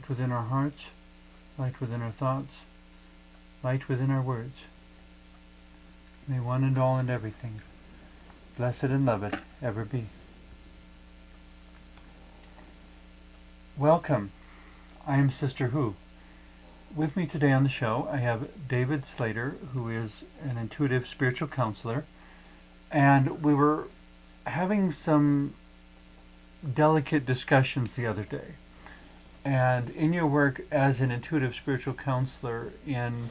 light within our hearts, light within our thoughts, light within our words. May one and all and everything, blessed and loved, ever be. Welcome. I am Sister Who. With me today on the show, I have David Slater, who is an intuitive spiritual counselor, and we were having some delicate discussions the other day. And in your work as an intuitive spiritual counselor in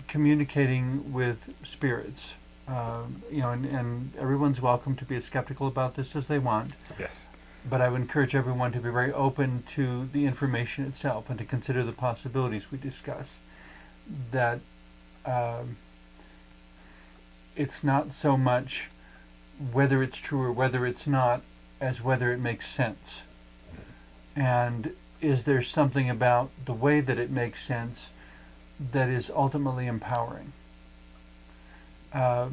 communicating with spirits, and everyone's welcome to be as skeptical about this as they want. Yes. But I would encourage everyone to be very open to the information itself and to consider the possibilities we discuss. That it's not so much whether it's true or whether it's not, as whether it makes sense. And is there something about the way that it makes sense that is ultimately empowering? I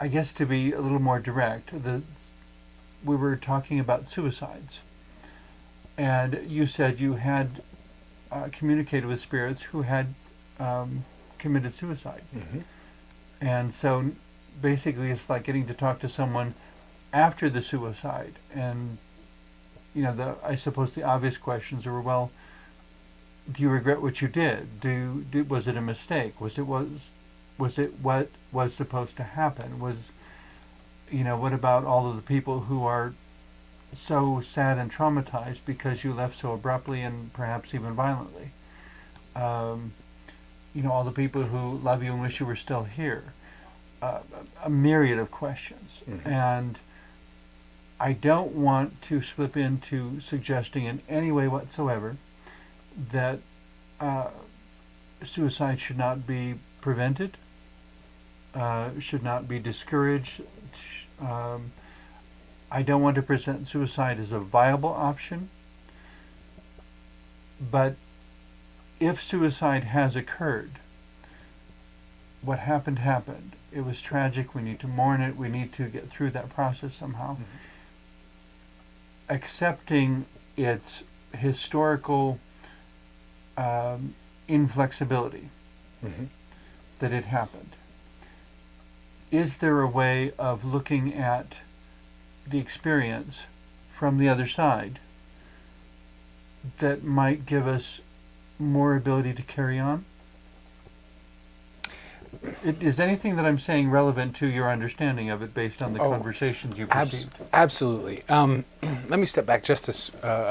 guess to be a little more direct, we were talking about suicides, and you said you had communicated with spirits who had committed suicide. Mm-hmm. And so basically it's like getting to talk to someone after the suicide, and I suppose the obvious questions are, well, do you regret what you did? Was it a mistake? Was it what was supposed to happen? What about all of the people who are so sad and traumatized because you left so abruptly and perhaps even violently? All the people who love you and wish you were still here. A myriad of questions. Mm-hmm. And I don't want to slip into suggesting in any way whatsoever that suicide should not be prevented, should not be discouraged. I don't want to present suicide as a viable option, but if suicide has occurred, what happened happened. It was tragic. We need to mourn it. We need to get through that process somehow. Mm-hmm. Accepting its historical inflexibility, mm-hmm. that it happened. Is there a way of looking at the experience from the other side that might give us more ability to carry on? Is anything that I'm saying relevant to your understanding of it based on the conversations you've received? Absolutely. Let me step back just a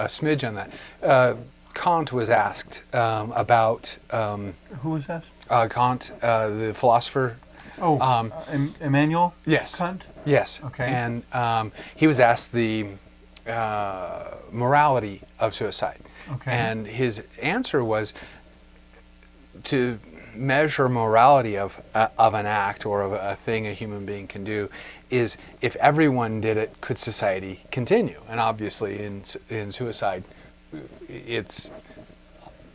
smidge on that. Kant was asked about... Who was asked? Kant, the philosopher. Immanuel Yes. Kant? Yes. Okay. And he was asked the morality of suicide. Okay. And his answer was to measure morality of an act or of a thing a human being can do is if everyone did it, could society continue? And obviously in suicide, it's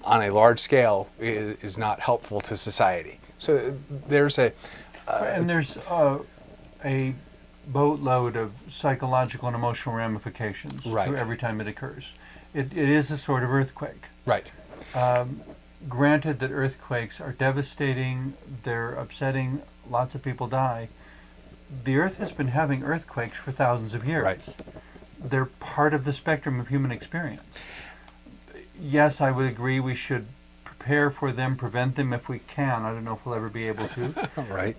on a large scale is not helpful to society. So there's and there's a boatload of psychological and emotional ramifications Right. to every time it occurs. It is a sort of earthquake. right. Granted that earthquakes are devastating, they're upsetting, lots of people die. The Earth has been having earthquakes for thousands of years. Right. They're part of the spectrum of human experience. Yes, I would agree we should prepare for them, prevent them if we can. I don't know if we'll ever be able to. Right.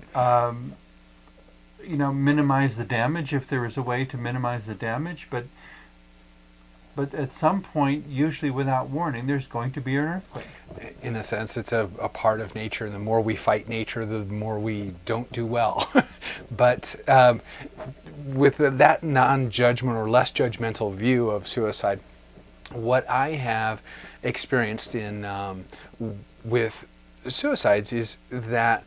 Minimize the damage if there is a way to minimize the damage, but at some point, usually without warning, there's going to be an earthquake. In a sense, it's a part of nature. The more we fight nature, the more we don't do well. But with that non-judgment or less judgmental view of suicide, what I have experienced with suicides is that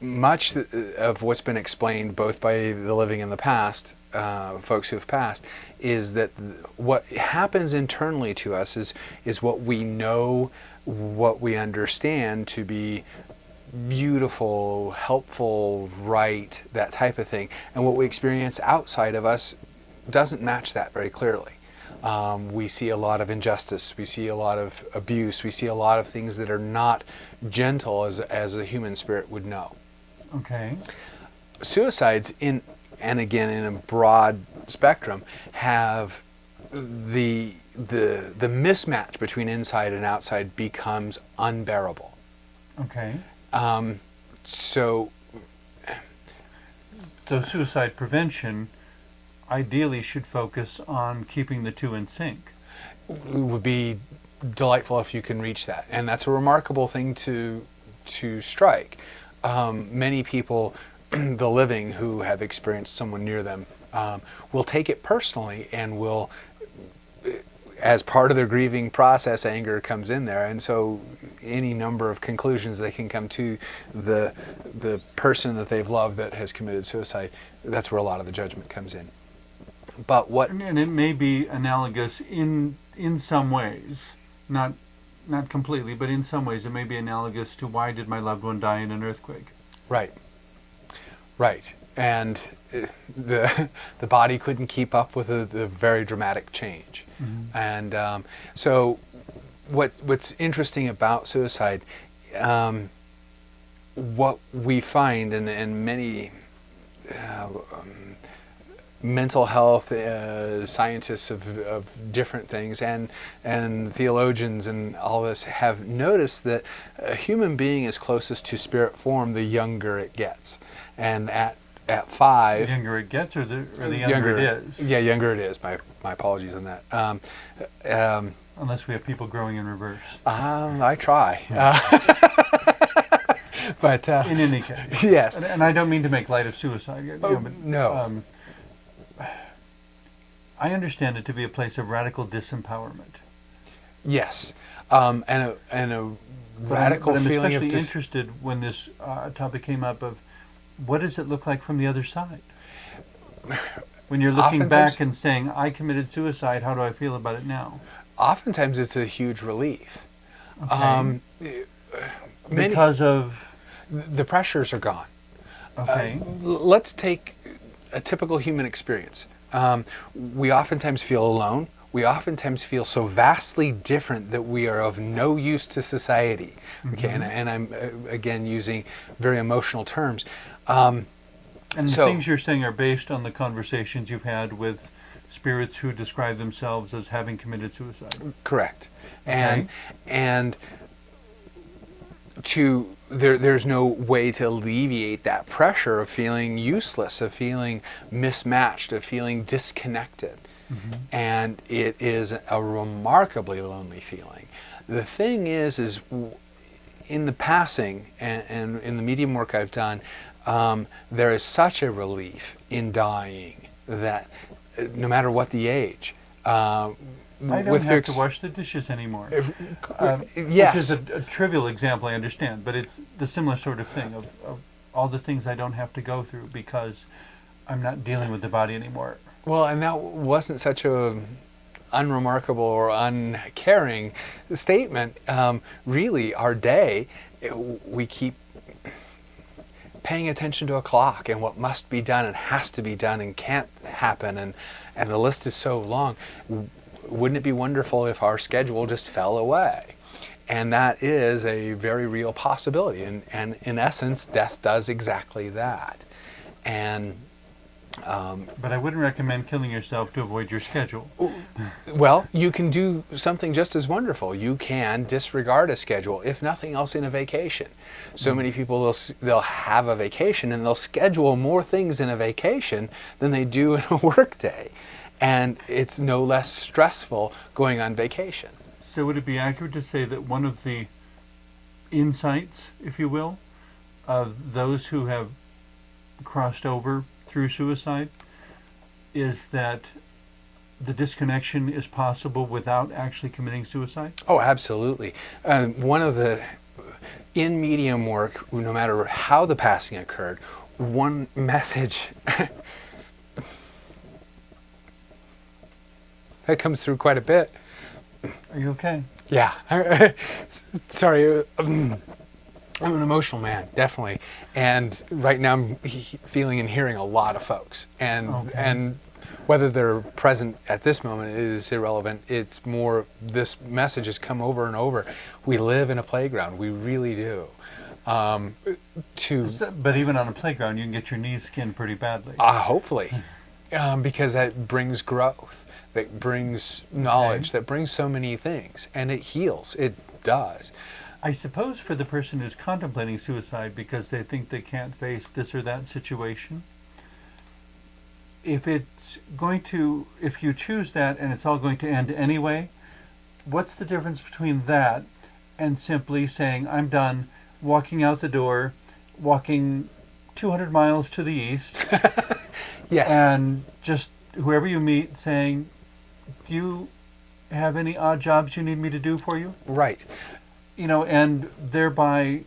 much of what's been explained both by the living and the past, folks who have passed, is that what happens internally to us is what we know, what we understand to be beautiful, helpful, right, that type of thing. And what we experience outside of us doesn't match that very clearly. We see a lot of injustice. We see a lot of abuse. We see a lot of things that are not gentle as a human spirit would know. Okay. Suicides, and again in a broad spectrum, have the mismatch between inside and outside becomes unbearable. Okay. So suicide prevention ideally should focus on keeping the two in sync. it would be delightful if you can reach that, and that's a remarkable thing to strike. Many people, the living who have experienced someone near them, will take it personally and will, as part of their grieving process, anger comes in there, and so any number of conclusions they can come to the person that they've loved that has committed suicide. That's where a lot of the judgment comes in. But what And it may be analogous in some ways, not completely, but in some ways it may be analogous to why did my loved one die in an earthquake? right, and the body couldn't keep up with the very dramatic change. Mm-hmm. And so what's interesting about suicide, what we find, and many mental health scientists of different things and theologians and all this have noticed that a human being is closest to spirit form the younger it gets. And at 5, The younger it gets, or the younger it is? Yeah, younger it is. My apologies on that. Unless we have people growing in reverse. I try. But In any case. yes. And I don't mean to make light of suicide. No. I understand it to be a place of radical disempowerment. Yes. And a radical but I'm feeling of especially interested when this topic came up of what does it look like from the other side? When you're looking Oftentimes- back and saying, I committed suicide, how do I feel about it now? Oftentimes it's a huge relief. Okay. Many- Because of, the pressures are gone. okay, Let's take a typical human experience. We oftentimes feel alone. We oftentimes feel so vastly different that we are of no use to society. Okay, and I'm again using very emotional terms. and the so- things you're saying are based on the conversations you've had with spirits who describe themselves as having committed suicide. Correct. Okay. And there's no way to alleviate that pressure of feeling useless, of feeling mismatched, of feeling disconnected. Mm-hmm. And it is a remarkably lonely feeling. The thing is in the passing and in the medium work I've done, there is such a relief in dying that no matter what the age, I don't have to wash the dishes anymore. yes. Which is a trivial example, I understand, but it's the similar sort of thing of all the things I don't have to go through because I'm not dealing with the body anymore. Well, and that wasn't such a unremarkable or uncaring statement. Really, our day, we keep paying attention to a clock and what must be done and has to be done and can't happen, and the list is so long. Wouldn't it be wonderful if our schedule just fell away? And that is a very real possibility. And in essence, death does exactly that. And But I wouldn't recommend killing yourself to avoid your schedule. well, you can do something just as wonderful. You can disregard a schedule, if nothing else, in a vacation. So many people, they'll have a vacation and they'll schedule more things in a vacation than they do in a work day. And it's no less stressful going on vacation. So would it be accurate to say that one of the insights, if you will, of those who have crossed over through suicide is that the disconnection is possible without actually committing suicide? Oh, absolutely. One of the, in medium work, no matter how the passing occurred, one message that comes through quite a bit. Are you okay? Yeah. Sorry. I'm an emotional man, definitely. And right now I'm feeling and hearing a lot of folks. And Okay. and Whether they're present at this moment is irrelevant. It's more, this message has come over and over. We live in a playground. We really do. But even on a playground, you can get your knees skinned pretty badly. Hopefully, because that brings growth, that brings knowledge, that brings so many things, and it heals. It does. I suppose for the person who's contemplating suicide because they think they can't face this or that situation, if you choose that and it's all going to end anyway, what's the difference between that and simply saying, I'm done, walking out the door, walking 200 miles to the east, Yes. and just whoever you meet saying, do you have any odd jobs you need me to do for you? Right. And thereby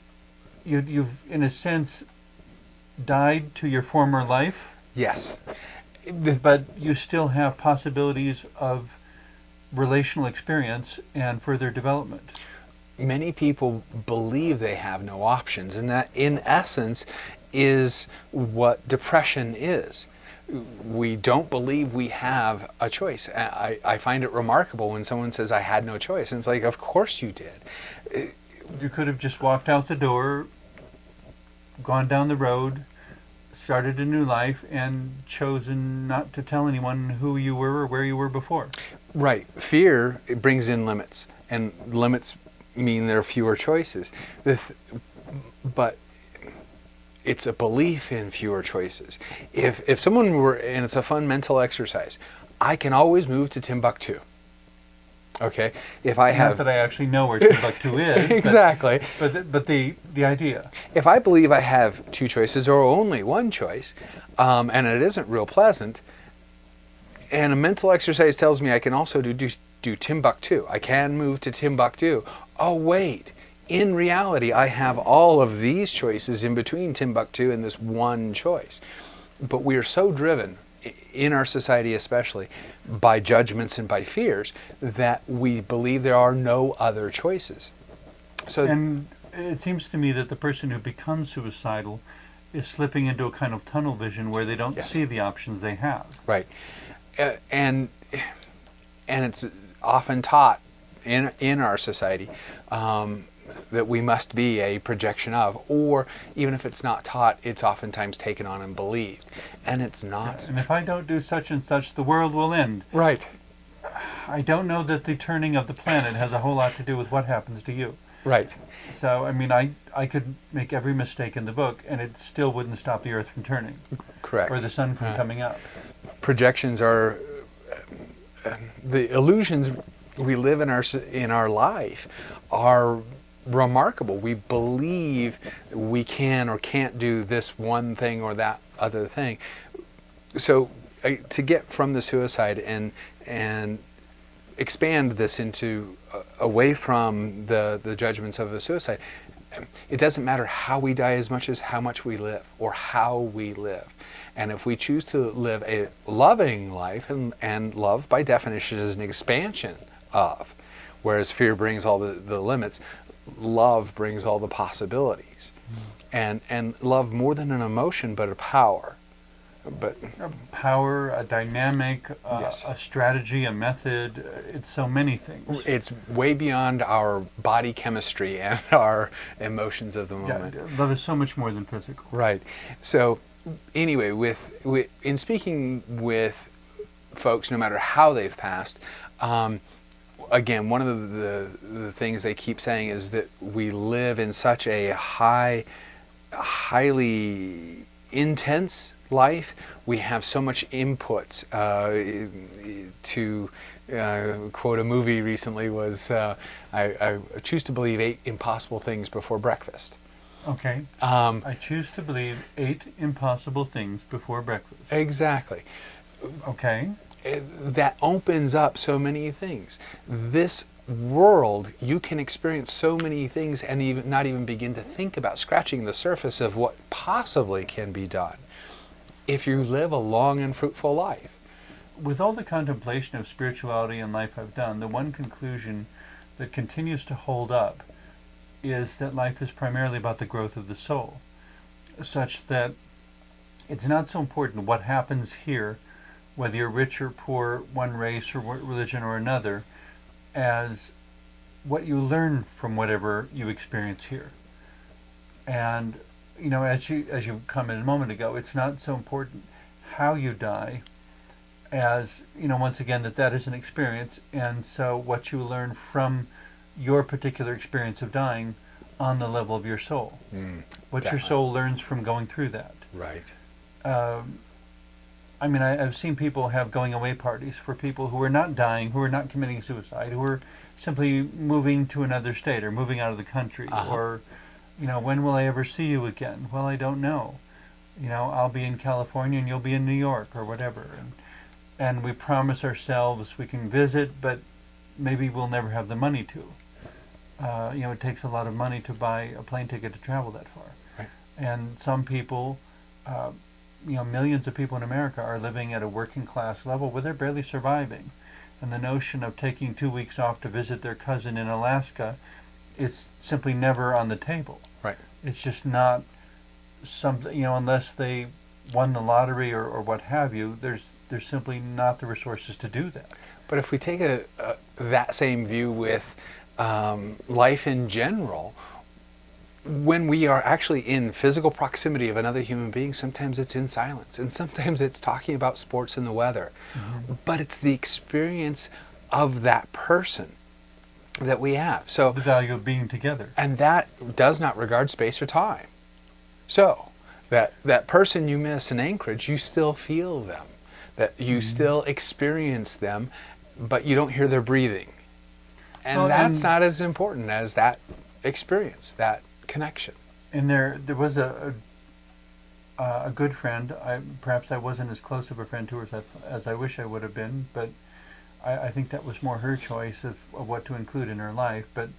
you've in a sense died to your former life, Yes. but you still have possibilities of relational experience and further development. Many people believe they have no options, and that in essence is what depression is. We don't believe we have a choice. I find it remarkable when someone says, I had no choice. And it's like, of course you did. You could have just walked out the door, gone down the road, started a new life, and chosen not to tell anyone who you were or where you were before. Right. Fear, it brings in limits, and limits mean there are fewer choices. But it's a belief in fewer choices. If someone were, and it's a fun mental exercise, I can always move to Timbuktu. Okay, if I have, not that I actually know where Timbuktu is. Exactly. But the idea. If I believe I have two choices or only one choice, and it isn't real pleasant, and a mental exercise tells me I can also do Timbuktu. I can move to Timbuktu. Oh wait, in reality I have all of these choices in between Timbuktu and this one choice. But we are so driven, in our society especially, by judgments and by fears, that we believe there are no other choices. And it seems to me that the person who becomes suicidal is slipping into a kind of tunnel vision where they don't Yes. see the options they have. Right. And it's often taught in our society that we must be a projection of, or even if it's not taught, it's oftentimes taken on and believed. And it's not. And if I don't do such and such, the world will end. Right. I don't know that the turning of the planet has a whole lot to do with what happens to you. Right. So, I mean, I could make every mistake in the book, and it still wouldn't stop the Earth from turning. Correct. Or the sun from coming up. Projections are the illusions we live in our life are remarkable. We believe we can or can't do this one thing or that other thing. So to get from the suicide and expand this into away from the judgments of a suicide, it doesn't matter how we die as much as how much we live or how we live. And if we choose to live a loving life, and love by definition is an expansion of, whereas fear brings all the limits, love brings all the possibilities. And love more than an emotion, but a power. But A power, a dynamic, Yes. a strategy, a method. It's so many things. it's way beyond our body chemistry and our emotions of the Yeah, moment. love is so much more than physical. Right. So anyway, in speaking with folks, no matter how they've passed, again, one of the things they keep saying is that we live in such a highly intense life. We have so much inputs. To quote a movie recently was, I choose to believe 8 impossible things before breakfast. Okay. I choose to believe 8 impossible things before breakfast. Exactly. Okay. That opens up so many things. This world, you can experience so many things and even not even begin to think about scratching the surface of what possibly can be done if you live a long and fruitful life. With all the contemplation of spirituality and life I've done, the one conclusion that continues to hold up is that life is primarily about the growth of the soul, such that it's not so important what happens here whether you're rich or poor, one race or religion or another, as what you learn from whatever you experience here. And as you commented a moment ago, it's not so important how you die as, once again, that is an experience. And so what you learn from your particular experience of dying on the level of your soul, what your soul learns from going through that. Right. I've seen people have going away parties for people who are not dying, who are not committing suicide, who are simply moving to another state or moving out of the country, or, when will I ever see you again? Well, I don't know. I'll be in California and you'll be in New York or whatever. And we promise ourselves we can visit, but maybe we'll never have the money to. It takes a lot of money to buy a plane ticket to travel that far. Right. And some people, millions of people in America are living at a working class level where they're barely surviving. And the notion of taking 2 weeks off to visit their cousin in Alaska is simply never on the table. Right. It's just not something, unless they won the lottery or what have you, there's simply not the resources to do that. But if we take that same view with life in general, when we are actually in physical proximity of another human being, sometimes it's in silence, and sometimes it's talking about sports and the weather. But it's the experience of that person that we have. So the value of being together. And that does not regard space or time. So that person you miss in Anchorage, you still feel them, that you still experience them, but you don't hear their breathing. And that's not as important as that experience, that connection. And there was a good friend. Perhaps I wasn't as close of a friend to her as I wish I would have been, but I think that was more her choice of what to include in her life. But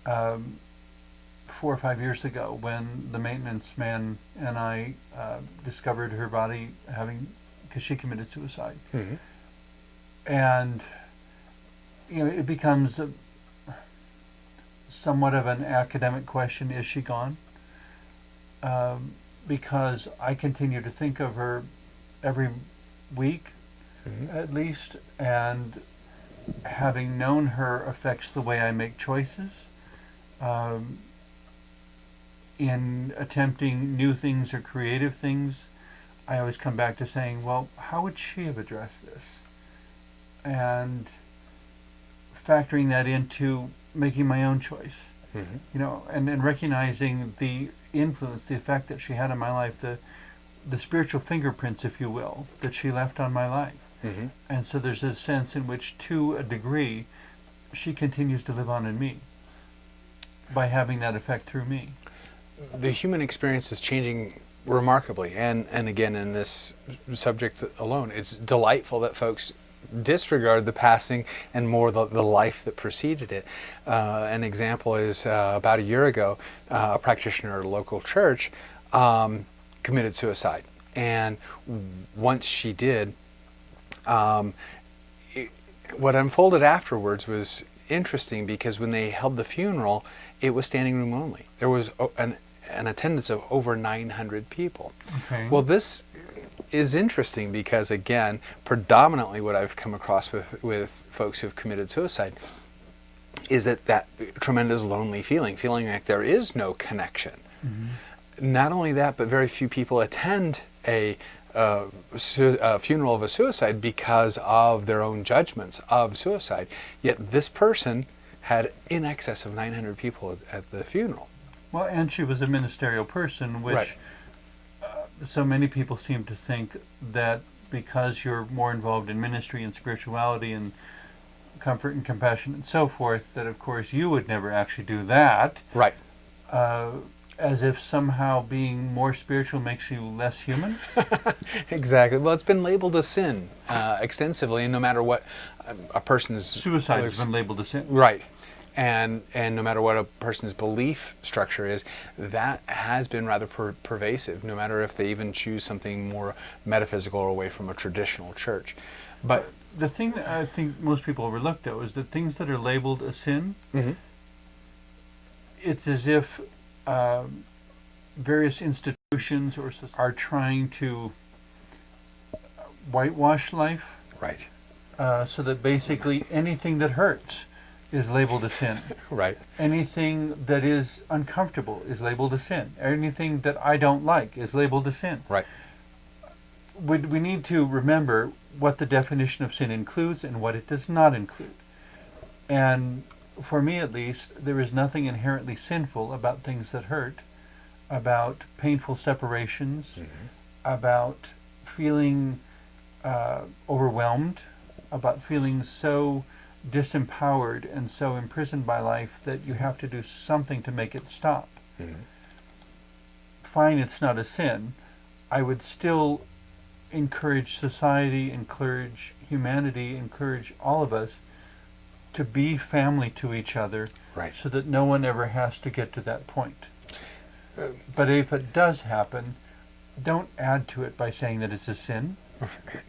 4 or 5 years ago, when the maintenance man and I discovered her body because she committed suicide, and it becomes somewhat of an academic question: is she gone? Because I continue to think of her every week, at least, and having known her affects the way I make choices. In attempting new things or creative things, I always come back to saying, well, how would she have addressed this? And factoring that into making my own choice, and recognizing the influence, the effect that she had on my life, the spiritual fingerprints, if you will, that she left on my life. And so there's a sense in which, to a degree, she continues to live on in me by having that effect through me. The human experience is changing remarkably, and again, in this subject alone, it's delightful that folks disregard the passing and more the life that preceded it. An example is about a year ago, a practitioner at a local church committed suicide, and once she did, what unfolded afterwards was interesting, because when they held the funeral, it was standing room only. There was an attendance of over 900 people. Okay. Well, this is interesting because, again, predominantly what I've come across with folks who've committed suicide is that tremendous lonely feeling like there is no connection. Not only that, but very few people attend a funeral of a suicide because of their own judgments of suicide. Yet this person had in excess of 900 people at the funeral. Well, and she was a ministerial person, which Right. So many people seem to think that because you're more involved in ministry and spirituality and comfort and compassion and so forth, that of course you would never actually do that. Right. As if somehow being more spiritual makes you less human. Exactly. Well, it's been labeled a sin extensively, and no matter what a person's Suicide has been labeled a sin. Right. And no matter what a person's belief structure is, that has been rather pervasive, no matter if they even choose something more metaphysical or away from a traditional church. But the thing that I think most people overlook, though, is that things that are labeled a sin, it's as if various institutions are trying to whitewash life, Right. so that basically anything that hurts is labeled a sin. Right. Anything that is uncomfortable is labeled a sin. Anything that I don't like is labeled a sin. Right. We need to remember what the definition of sin includes and what it does not include. And for me at least, there is nothing inherently sinful about things that hurt, about painful separations, about feeling overwhelmed, about feeling so disempowered and so imprisoned by life that you have to do something to make it stop. Fine, it's not a sin. I would still encourage society, encourage humanity, encourage all of us to be family to each other, Right. so that no one ever has to get to that point. But if it does happen, don't add to it by saying that it's a sin.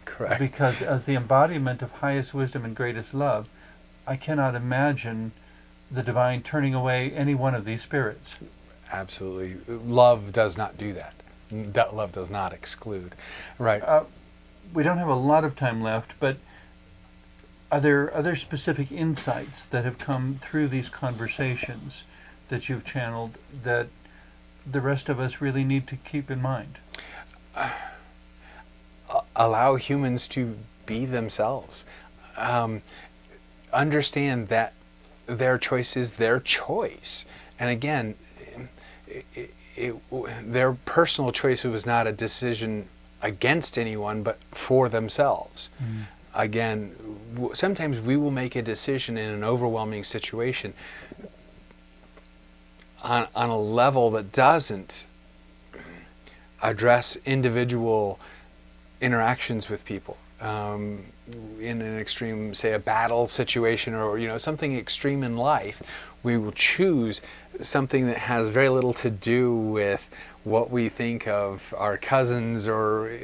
Correct. Because as the embodiment of highest wisdom and greatest love, I cannot imagine the divine turning away any one of these spirits. Absolutely. Love does not do that. Love does not exclude. Right. We don't have a lot of time left, but are there other specific insights that have come through these conversations that you've channeled that the rest of us really need to keep in mind? Allow humans to be themselves. Understand that their choice is their choice. And again, their personal choice was not a decision against anyone, but for themselves. Again, sometimes we will make a decision in an overwhelming situation on a level that doesn't address individual interactions with people. In an extreme, say a battle situation, or something extreme in life, we will choose something that has very little to do with what we think of our cousins or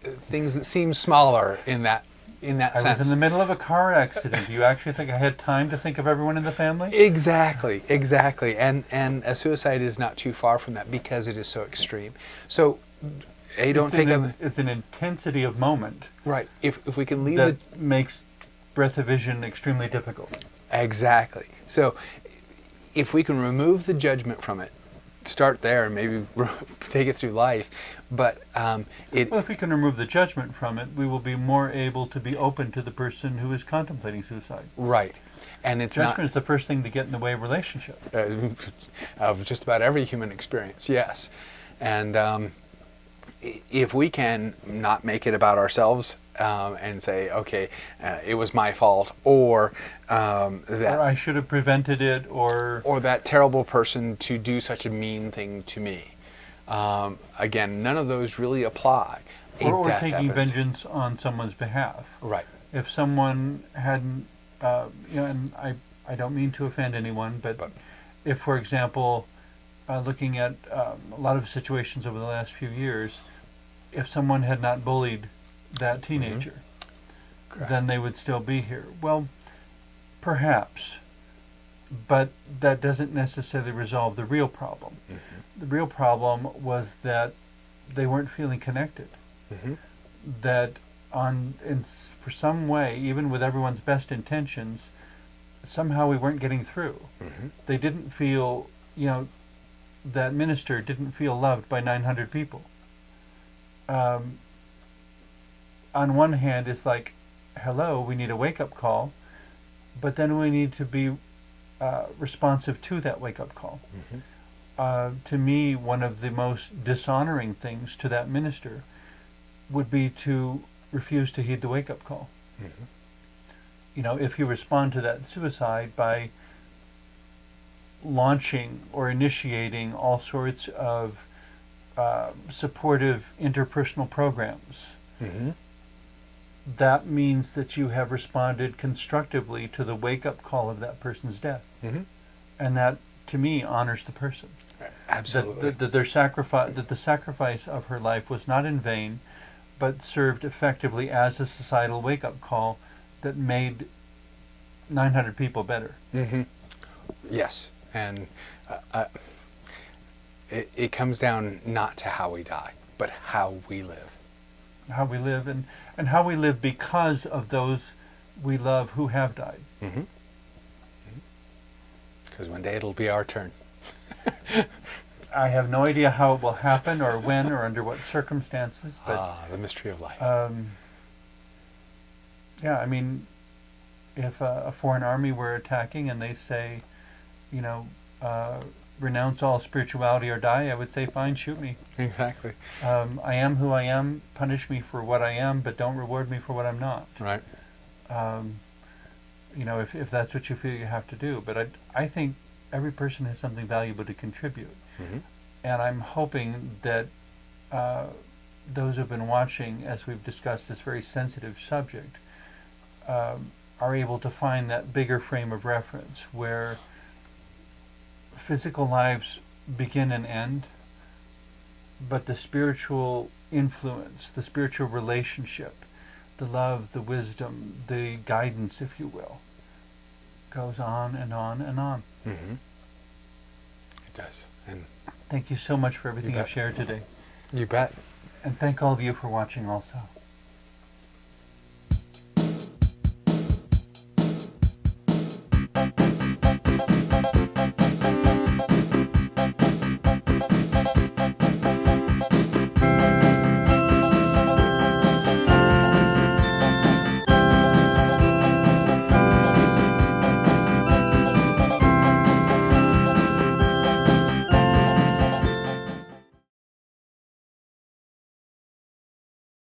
things that seem smaller in that sense. I was in the middle of a car accident. Do you actually think I had time to think of everyone in the family? Exactly. And a suicide is not too far from that because it is so extreme. So, It's an intensity of moment. Right. If we can leave that makes breadth of vision extremely difficult. Exactly. So, if we can remove the judgment from it, start there and maybe take it through life. But well, if we can remove the judgment from it, we will be more able to be open to the person who is contemplating suicide. Right. And it's judgment is the first thing to get in the way of relationship. Of just about every human experience, yes. And if we can not make it about ourselves and say, okay, it was my fault, or or I should have prevented it, or that terrible person to do such a mean thing to me. Again, none of those really apply. Or taking vengeance on someone's behalf. Right. If someone hadn't, and I don't mean to offend anyone, but if, for example, looking at a lot of situations over the last few years, if someone had not bullied that teenager, then they would still be here. Well, perhaps, but that doesn't necessarily resolve the real problem. The real problem was that they weren't feeling connected. That for some way, even with everyone's best intentions, somehow we weren't getting through. They didn't feel, that minister didn't feel loved by 900 people. On one hand, it's like, hello, we need a wake-up call, but then we need to be responsive to that wake-up call. To me, one of the most dishonoring things to that minister would be to refuse to heed the wake-up call. If you respond to that suicide by launching or initiating all sorts of supportive interpersonal programs, that means that you have responded constructively to the wake-up call of that person's death. And that, to me, honors the person. Absolutely. That the sacrifice of her life was not in vain, but served effectively as a societal wake-up call that made 900 people better. Yes, and it comes down not to how we die, but how we live. how we live, and how we live because of those we love who have died. Because one day it'll be our turn. I have no idea how it will happen, or when, or under what circumstances, but The mystery of life. yeah, I mean, if a foreign army were attacking and they say, you know, renounce all spirituality or die, I would say, fine, shoot me. Exactly. I am who I am. Punish me for what I am, but don't reward me for what I'm not. Right. You know, if that's what you feel you have to do. But I think every person has something valuable to contribute. And I'm hoping that those who've been watching, as we've discussed this very sensitive subject, are able to find that bigger frame of reference where physical lives begin and end, but the spiritual influence, the spiritual relationship, the love, the wisdom, the guidance, if you will, goes on and on and on. It does. And thank you so much for everything You you've bet. shared today. you bet. And thank all of you for watching also.